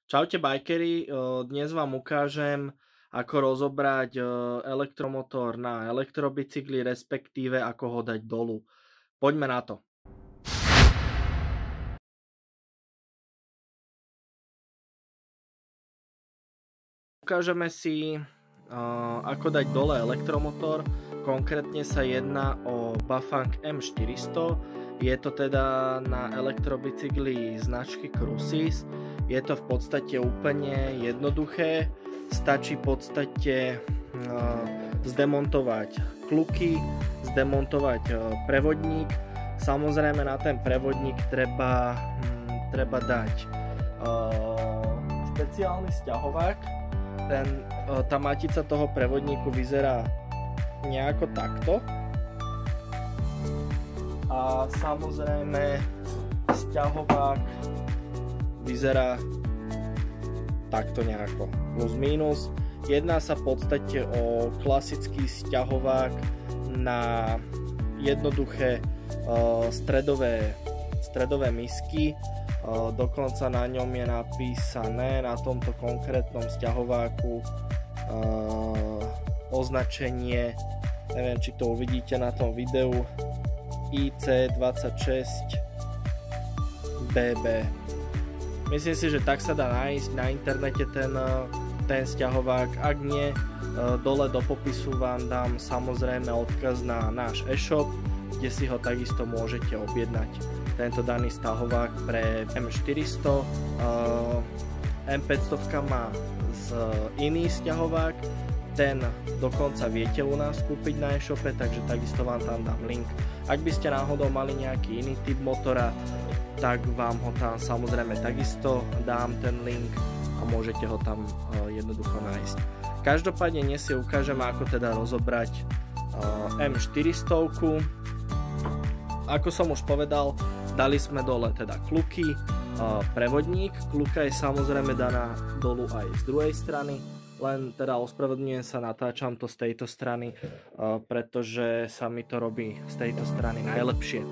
Čaute bajkeri, dnes vám ukážem, ako rozobrať elektromotor na elektrobicykli, respektíve ako ho dať dolu. Poďme na to. Ukážeme si, ako dať dole elektromotor. Konkrétne sa jedná o Bafang M400. Je to teda na elektrobicykli značky Crucis. Je to v podstate úplne jednoduché. Stačí v podstate zdemontovať kluky, zdemontovať prevodník. Samozrejme na ten prevodník treba dať špeciálny sťahovák. Tá matica toho prevodníku vyzerá nejako takto. A samozrejme sťahovák vyzerá takto nejako, plus minus. Jedná sa v podstate o klasický sťahovák na jednoduché stredové misky. Dokonca na ňom je napísané, na tomto konkrétnom sťahováku, označenie, neviem či to uvidíte na tom videu, IC26BB. Myslím si, že tak sa dá nájsť na internete ten sťahovák. Ak nie, dole do popisu vám dám samozrejme odkaz na náš e-shop, kde si ho takisto môžete objednať. Tento daný sťahovák pre M400. M500 má iný sťahovák, ten dokonca viete u nás kúpiť na e-shope, takže takisto vám tam dám link. Ak by ste náhodou mali nejaký iný typ motora, tak vám ho tam samozrejme takisto dám ten link a môžete ho tam jednoducho nájsť. Každopádne dnes si ukážeme, ako teda rozobrať M400. Ako som už povedal, dali sme dole teda kluky, prevodník. Kluka je samozrejme daná dolu aj z druhej strany, len teda ospravedlňujem sa, natáčam to z tejto strany, pretože sa mi to robí z tejto strany najlepšie.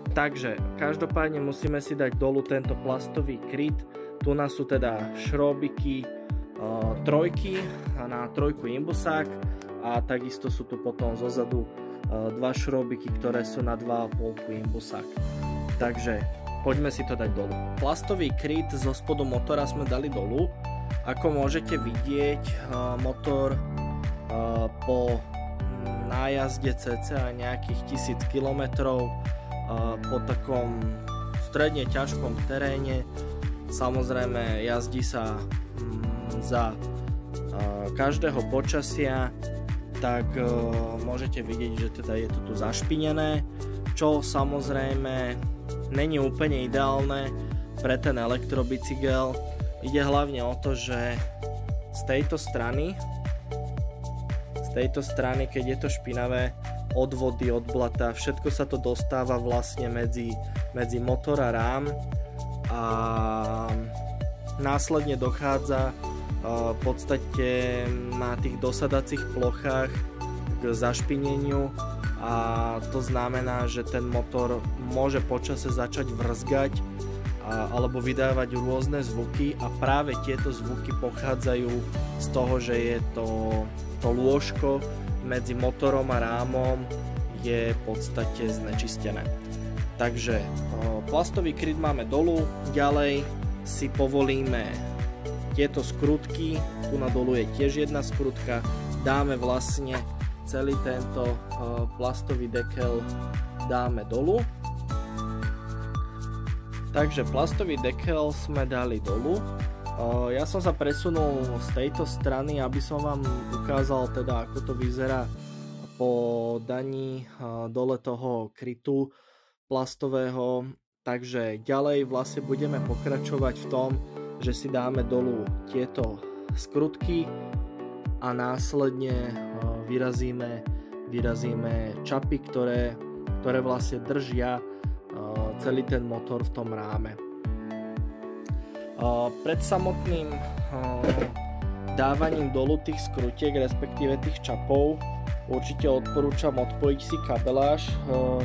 Takže každopádne musíme si dať dolu tento plastový kryt. Tu nás sú teda šrobiky trojky na trojku imbusák a takisto sú tu potom zozadu dva šrobiky, ktoré sú na 2,5 imbusák. Takže poďme si to dať dolu. Plastový kryt zo spodu motora sme dali dolu. Ako môžete vidieť, motor po nájazde cca nejakých 1000 km po takom stredne ťažkom teréne, samozrejme jazdí sa za každého počasia, tak môžete vidieť, že teda je to tu zašpinené, čo samozrejme není úplne ideálne pre ten elektrobicykel. Ide hlavne o to, že z tejto strany, keď je to špinavé, od vody, od blata, všetko sa to dostáva vlastne medzi motor a rám a následne dochádza v podstate na tých dosadacích plochách k zašpineniu a to znamená, že ten motor môže počase začať vrzgať alebo vydávať rôzne zvuky a práve tieto zvuky pochádzajú z toho, že je to lôžko medzi motorom a rámom je v podstate znečistené. Takže plastový kryt máme dolu, ďalej si povolíme tieto skrutky, tu na dolu je tiež jedna skrutka, dáme vlastne celý tento plastový dekel dáme dolu. Takže plastový dekel sme dali dolu. Ja som sa presunul z tejto strany, aby som vám ukázal teda, ako to vyzerá po daní dole toho krytu plastového. Takže ďalej vlastne budeme pokračovať v tom, že si dáme dolu tieto skrutky a následne vyrazíme čapy, ktoré vlastne držia celý ten motor v tom ráme. Pred samotným dávaním dolu tých skrutiek, respektíve tých čapov, určite odporúčam odpojiť si kabeláž.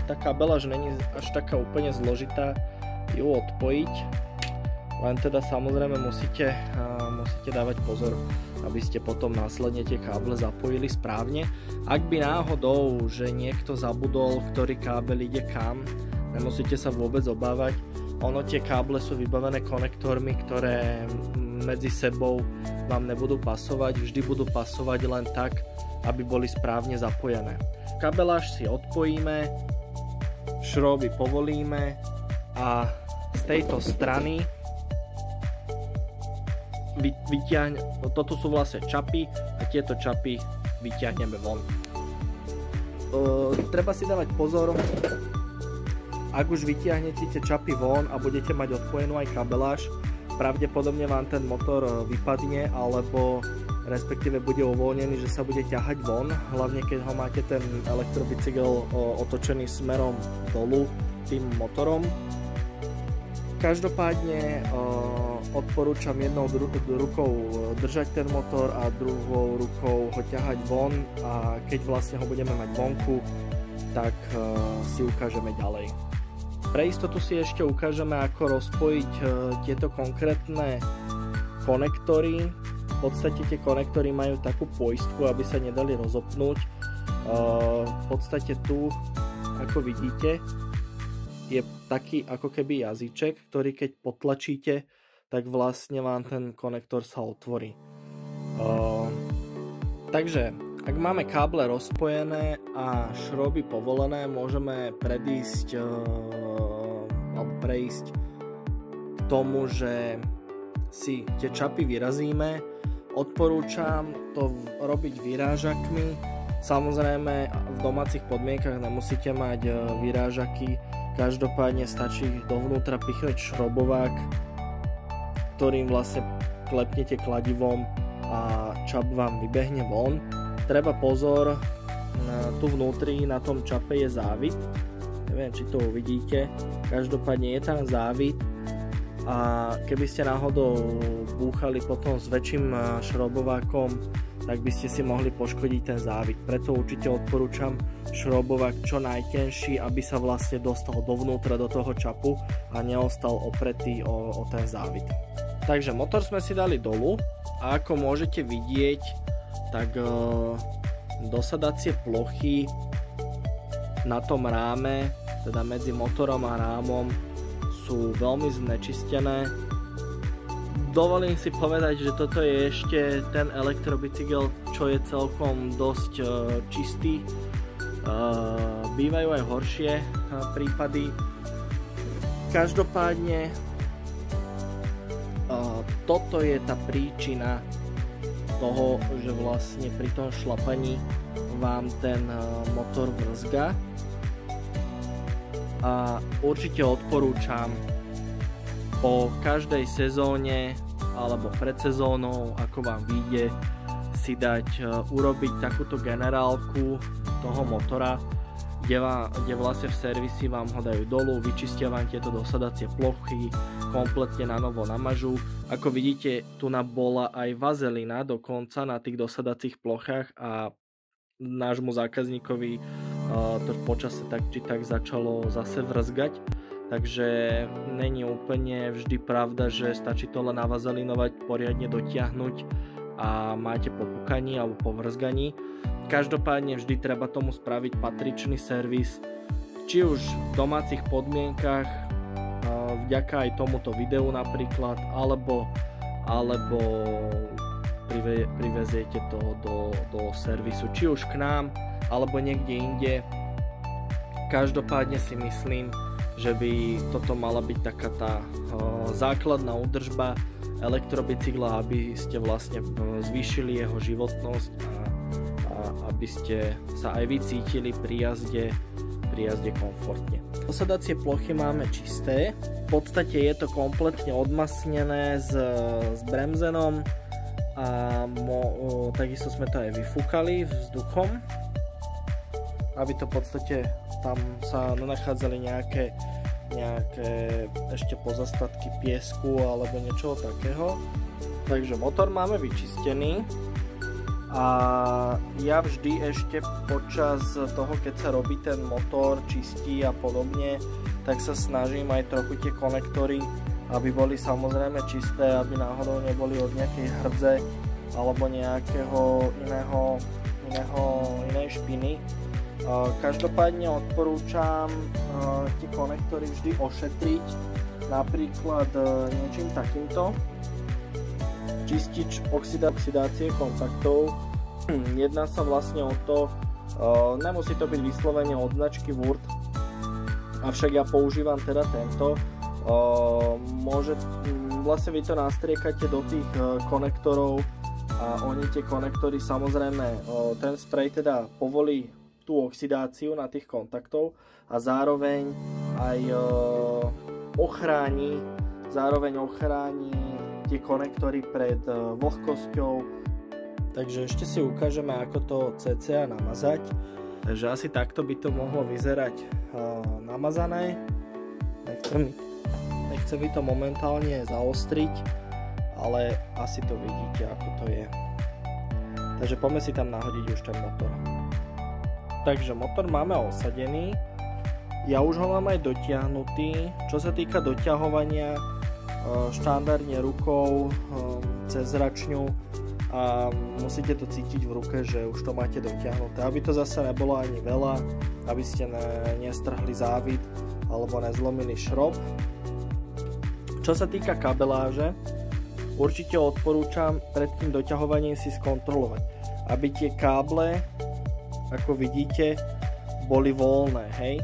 Tá kabeláž není až taká úplne zložitá ju odpojiť, len teda samozrejme musíte dávať pozor, aby ste potom následne tie káble zapojili správne. Ak by náhodou, že niekto zabudol, ktorý kábel ide kam, nemusíte sa vôbec obávať. Ono tie káble sú vybavené konektormi, ktoré medzi sebou vám nebudú pasovať, vždy budú pasovať len tak, aby boli správne zapojené. Kabeláž si odpojíme, šroby povolíme a z tejto strany toto sú vlastne čapy a tieto čapy vyťahneme von. Treba si dávať pozor, ak už vyťahnete tie čapy von a budete mať odpojenú aj kabeláž, pravdepodobne vám ten motor vypadne alebo respektíve bude uvoľnený, že sa bude ťahať von, hlavne keď ho máte ten elektrobicykel otočený smerom dolu tým motorom. Každopádne odporúčam jednou rukou držať ten motor a druhou rukou ho ťahať von, a keď vlastne ho budeme mať vonku, tak si ukážeme ďalej. Pre istotu si ešte ukážeme, ako rozpojiť tieto konkrétne konektory. V podstate tie konektory majú takú poistku, aby sa nedali rozopnúť. V podstate tu, ako vidíte, je taký ako keby jazyček, ktorý keď potlačíte, tak vlastne vám ten konektor sa otvorí. Takže ak máme káble rozpojené a šroby povolené, môžeme prejsť k tomu, že si tie čapy vyrazíme. Odporúčam to robiť vyrážakmi. Samozrejme v domácich podmienkach nemusíte mať vyrážaky, každopádne stačí dovnútra pichnúť šrobovák, ktorým vlastne klepnete kladivom a čap vám vybehne von. Treba pozor, tu vnútri na tom čape je závit, neviem či to uvidíte, každopádne je tam závit a keby ste náhodou búchali potom s väčším šrobovákom, tak by ste si mohli poškodiť ten závit. Preto určite odporúčam šrobovák čo najtenší, aby sa vlastne dostal dovnútra do toho čapu a neostal opretý o ten závit. Takže motor sme si dali dolu a ako môžete vidieť, tak dosadacie plochy na tom ráme, teda medzi motorom a rámom, sú veľmi znečistené. Dovolím si povedať, že toto je ešte ten elektrobicykel, čo je celkom dosť čistý. Bývajú aj horšie prípady. Každopádne toto je tá príčina toho, že vlastne pri tom šlapaní vám ten motor brzga. A určite odporúčam po každej sezóne alebo pred sezónou, ako vám vyjde, si urobiť takúto generálku toho motora, kde vlastne v servisi vám ho dajú dolu, vyčistia vám tieto dosadacie plochy, kompletne na novo namažú. Ako vidíte, tu bola aj vazelina dokonca na tých dosadacích plochách a nášmu zákazníkovi to počase tak či tak začalo zase vrzgať, takže není úplne vždy pravda, že stačí to len navazelinovať, poriadne dotiahnuť a máte po pukaní alebo po vrzganí. Každopádne vždy treba tomu spraviť patričný servis, či už v domácich podmienkach, vďaka aj tomuto videu napríklad, alebo priveziete to do servisu, či už k nám alebo niekde inde. Každopádne si myslím, že by toto mala byť taká tá základná údržba elektrobicykla, aby ste vlastne zvýšili jeho životnosť a aby ste sa aj vy cítili pri jazde komfortne. Dosadacie plochy máme čisté, v podstate je to kompletne odmasnené s bremzenom a takisto sme to aj vyfúkali vzduchom, aby to v podstate tam sa nenachádzali nejaké ešte pozastatky piesku alebo niečoho takého. Takže motor máme vyčistený a ja vždy ešte počas toho, keď sa robí ten motor, čistí a podobne, tak sa snažím aj trochu tie konektory aby boli samozrejme čisté, aby náhodou neboli od nejakej hrdze alebo nejakého inej špiny. Každopádne odporúčam tie konektory vždy ošetriť, napríklad niečím takýmto. Čistič oxidácie kontaktov. Jedná sa vlastne o to, nemusí to byť vyslovene od značky Wurth, avšak ja používam teda tento. Vlastne vy to nastriekate do tých konektorov a oni tie konektory, samozrejme ten sprej teda povolí tú oxidáciu na tých kontaktov a zároveň aj ochráni tie konektory pred vlhkosťou. Takže ešte si ukážeme, ako to cca namazať. Takže asi takto by to mohlo vyzerať namazané. Nechcem by to momentálne zaostriť, ale asi to vidíte, ako to je. Takže poďme si tam nahodiť už ten motor. Takže motor máme osadený. Ja už ho mám aj dotiahnutý. Čo sa týka doťahovania, štandardne rukou cez račňu a musíte to cítiť v ruke, že už to máte dotiahnuté, aby to zase nebolo ani veľa, aby ste nestrhli závit alebo nezlomili šrob. Čo sa týka kabeláže, určite odporúčam pred tým doťahovaním si skontrolovať, aby tie káble, ako vidíte, boli voľné, hej?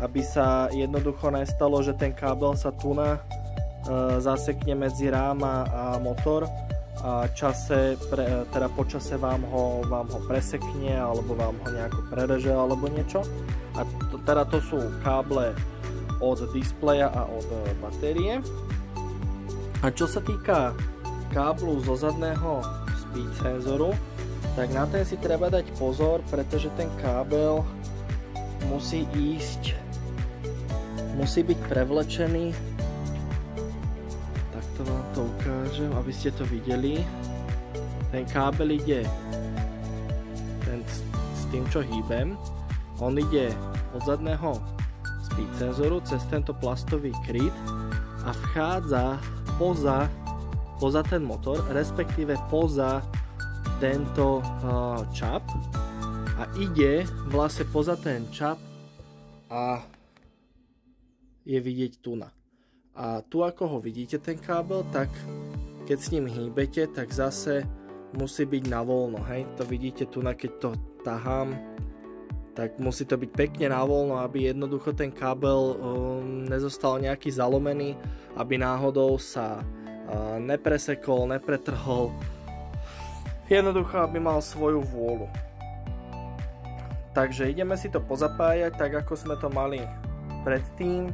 Aby sa jednoducho nestalo, že ten kábel sa zasekne medzi ráma a motor a po čase vám ho presekne alebo vám ho nejako prereže alebo niečo. A to sú káble od displeja a od batérie. A čo sa týka káblu zo zadného speed senzoru, tak na ten si treba dať pozor, pretože ten kábel musí byť prevlečený. Takto vám to ukážem, aby ste to videli. Ten kábel ide s tým, čo hýbem. On ide od zadného speed senzoru cez tento plastový kryt a vchádza poza ten motor, respektíve poza tento čap a ide vlastne poza ten čap a je vidieť tuna. A tu, ako ho vidíte ten kábel, tak keď s ním hýbete, tak zase musí byť na voľno, hej? To vidíte tu, keď to tahám, tak musí to byť pekne na voľno, aby jednoducho ten kábel nezostal nejaký zalomený, aby náhodou sa nepresekol, nepretrhol. Jednoducho, aby mal svoju vôľu. Takže ideme si to pozapájať, tak ako sme to mali predtým.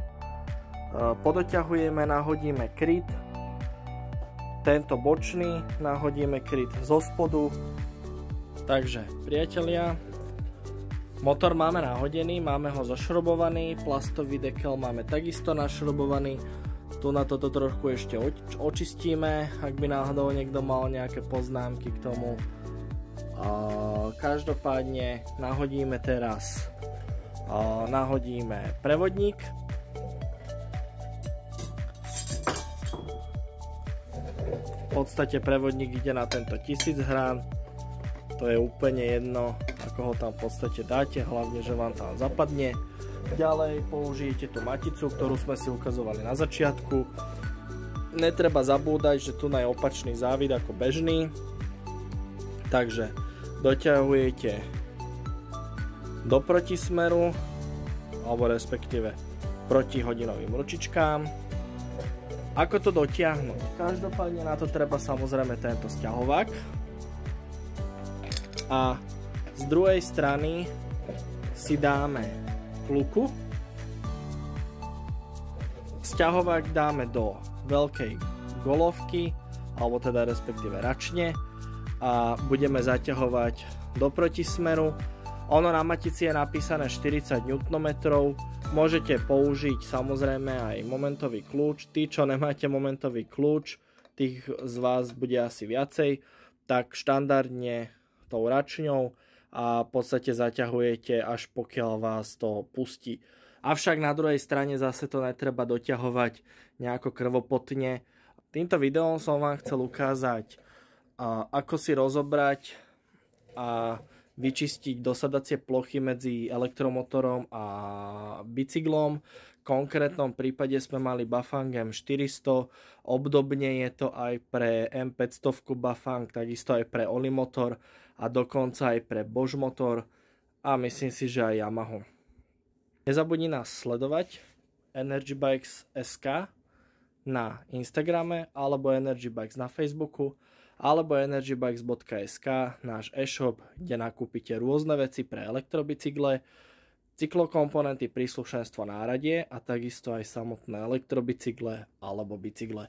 Podoťahujeme, nahodíme kryt. Tento bočný nahodíme kryt zo spodu. Takže, priatelia, motor máme nahodený, máme ho zašrobovaný, plastový dekel máme takisto našrobovaný. Tu na toto trošku ešte očistíme, ak by náhodou niekto mal nejaké poznámky k tomu. Každopádne nahodíme teraz prevodník. V podstate prevodník ide na tento 1000 hrán. To je úplne jedno, ako ho tam v podstate dáte, hlavne, že vám tam zapadne. Ďalej použijete tú maticu, ktorú sme si ukazovali na začiatku. Netreba zabúdať, že tu je opačný závit ako bežný. Takže doťahujete do protismeru, alebo respektíve proti hodinovým ručičkám. Ako to dotiahnuť? Každopádne na to treba samozrejme tento sťahovák. A z druhej strany si dáme kluku. Sťahovák dáme do veľkej golovky, alebo teda respektíve račne a budeme zaťahovať do protismeru. Ono na matici je napísané 40 Nm. Môžete použiť samozrejme aj momentový kľúč. Tí, čo nemáte momentový kľúč, tých z vás bude asi viacej, tak štandardne tou račňou a v podstate zaťahujete, až pokiaľ vás to pustí. Avšak na druhej strane zase to netreba doťahovať nejako krvopotne. Týmto videom som vám chcel ukázať, ako si rozobrať a vyčistiť dosadacie plochy medzi elektromotorom a bicyklom. V konkrétnom prípade sme mali Bafang M400, obdobne je to aj pre M500 Bafang, takisto aj pre Olimotor a dokonca aj pre Bosch Motor a myslím si, že aj Yamaha. Nezabudni nás sledovať EnergyBikes.sk na Instagrame alebo EnergyBikes na Facebooku alebo energybikes.sk, náš e-shop, kde nakúpite rôzne veci pre elektrobicykle, cyklokomponenty, príslušenstvo náradie a takisto aj samotné elektrobicykle alebo bicykle.